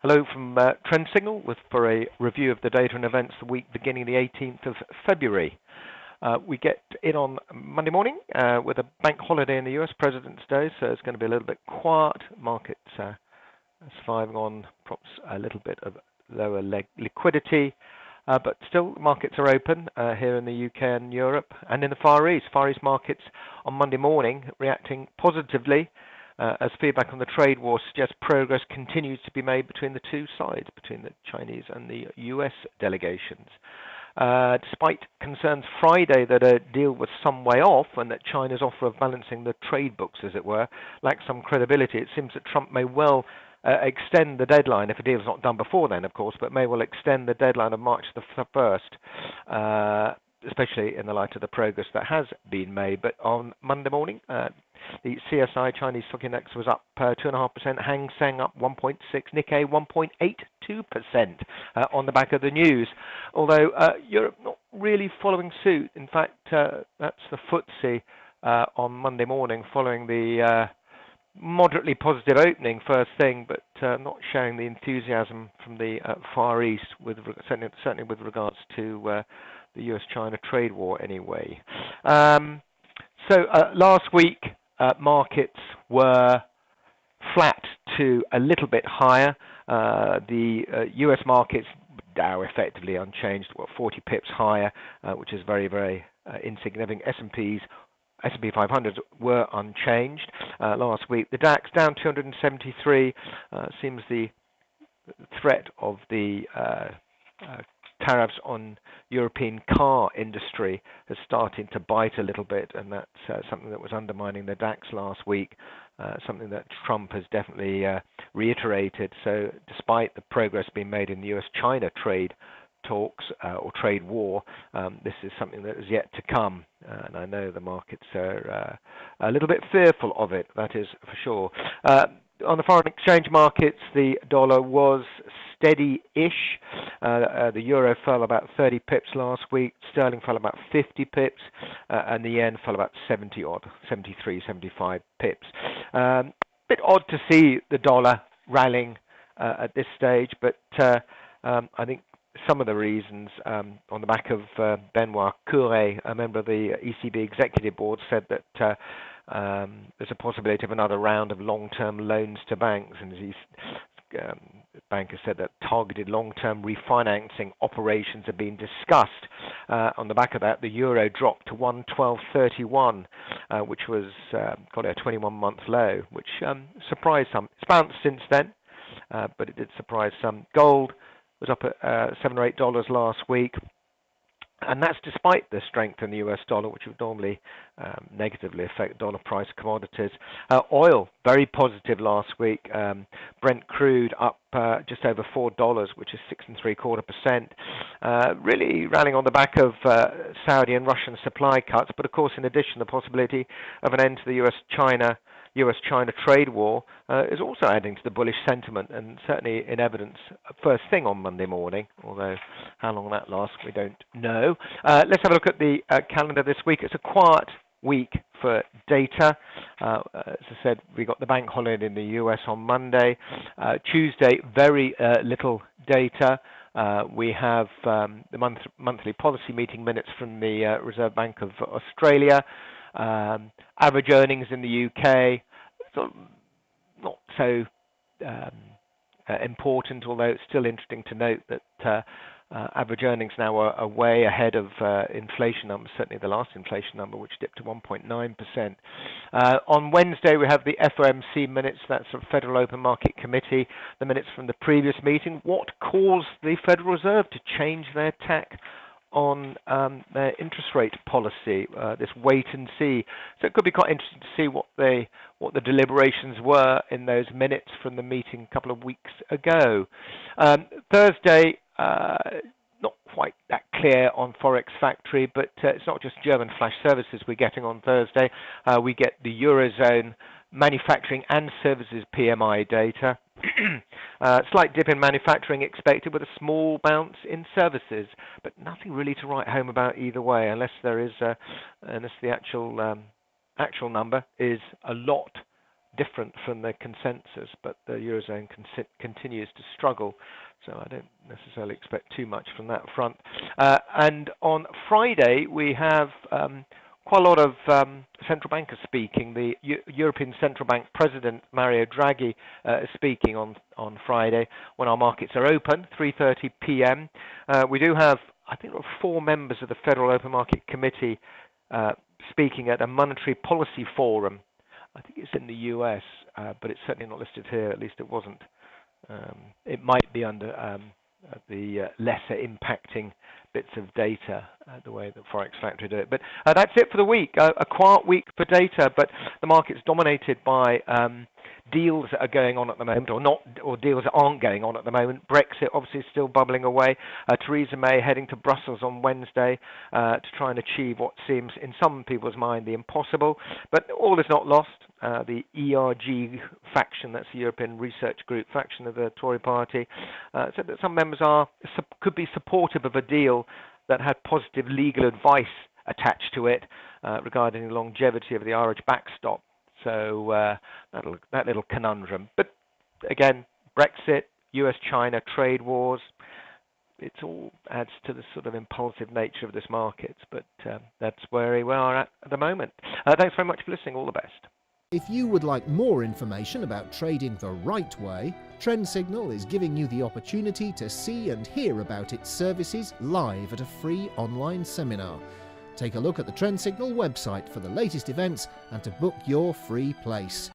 Hello from Trendsignal for a review of the data and events the week beginning the 18th of February. We get in on Monday morning with a bank holiday in the US, President's Day, so it's going to be a little bit quiet. Markets surviving on perhaps a little bit of lower liquidity, but still markets are open here in the UK and Europe and in the Far East. Far East markets on Monday morning reacting positively. As feedback on the trade war suggests progress continues to be made between the two sides, between the Chinese and the US delegations. Despite concerns Friday that a deal was some way off and that China's offer of balancing the trade books, as it were, lacks some credibility, it seems that Trump may well extend the deadline, if a deal is not done before then, of course, but may well extend the deadline of March the 1st, especially in the light of the progress that has been made. But on Monday morning, the CSI Chinese stock index was up 2.5%, Hang Seng up 1.6%, Nikkei 1.82% on the back of the news. Although Europe not really following suit. In fact, that's the FTSE on Monday morning following the moderately positive opening first thing, but not showing the enthusiasm from the Far East, certainly with regards to the US-China trade war anyway. So last week, markets were flat to a little bit higher. The US markets, Dow effectively unchanged, 40 pips higher, which is very, very insignificant. S&P 500s were unchanged last week. The DAX down 273. Seems the threat of the tariffs on European car industry is starting to bite a little bit, and that's something that was undermining the DAX last week, something that Trump has definitely reiterated. So despite the progress being made in the US-China trade talks or trade war, this is something that is yet to come, and I know the markets are a little bit fearful of it, that is for sure. On the foreign exchange markets, the dollar was steady-ish. The euro fell about 30 pips last week. Sterling fell about 50 pips, and the yen fell about 70-odd, 73, 75 pips. Bit odd to see the dollar rallying at this stage, but I think some of the reasons on the back of Benoit Cœuré, a member of the ECB executive board, said that there's a possibility of another round of long-term loans to banks, and bankers said that targeted long-term refinancing operations are being discussed. On the back of that, the euro dropped to 112.31, which was got a 21-month low, which surprised some. It's bounced since then, but it did surprise some. Gold was up at $7 or $8 last week. And that's despite the strength in the US dollar, which would normally negatively affect dollar price commodities. Oil, very positive last week. Brent crude up just over $4, which is 6.75%. Really rallying on the back of Saudi and Russian supply cuts. But of course, in addition, the possibility of an end to the US-China trade war is also adding to the bullish sentiment, and certainly in evidence first thing on Monday morning, although how long that lasts we don't know. Let's have a look at the calendar this week. It's a quiet week for data. As I said, we got the bank holiday in the US on Monday. Tuesday, very little data. We have the monthly policy meeting minutes from the Reserve Bank of Australia. Average earnings in the UK, not so important, although it's still interesting to note that average earnings now are way ahead of inflation numbers, certainly the last inflation number, which dipped to 1.9%. On Wednesday, we have the FOMC minutes, that's the Federal Open Market Committee, the minutes from the previous meeting. What caused the Federal Reserve to change their tack on their interest rate policy, this wait and see? So it could be quite interesting to see what the deliberations were in those minutes from the meeting a couple of weeks ago. Thursday, not quite that clear on Forex Factory, but it's not just German flash services we're getting on Thursday. We get the Eurozone manufacturing and services PMI data. Slight dip in manufacturing expected with a small bounce in services, but nothing really to write home about either way, unless there is unless the actual number is a lot different from the consensus, but the Eurozone continues to struggle. So I don't necessarily expect too much from that front. And on Friday, we have quite a lot of central bankers speaking. The European Central Bank President, Mario Draghi, is speaking on Friday when our markets are open, 3:30 p.m. We do have, I think, 4 members of the Federal Open Market Committee speaking at a monetary policy forum. I think it's in the US, but it's certainly not listed here. At least it wasn't. It might be under the lesser impacting bits of data, the way that Forex Factory do it. But that's it for the week. A quiet week for data, but the market's dominated by deals that are going on at the moment, or deals that aren't going on at the moment. Brexit obviously still bubbling away. Theresa May heading to Brussels on Wednesday to try and achieve what seems, in some people's mind, the impossible. But all is not lost. The ERG faction, that's the European Research Group faction of the Tory party, said that some members could be supportive of a deal that had positive legal advice attached to it regarding the longevity of the Irish backstop. So that little conundrum. But again, Brexit, US-China trade wars, it all adds to the sort of impulsive nature of this market. But that's where we are at the moment. Thanks very much for listening. All the best. If you would like more information about trading the right way, Trendsignal is giving you the opportunity to see and hear about its services live at a free online seminar. Take a look at the Trendsignal website for the latest events and to book your free place.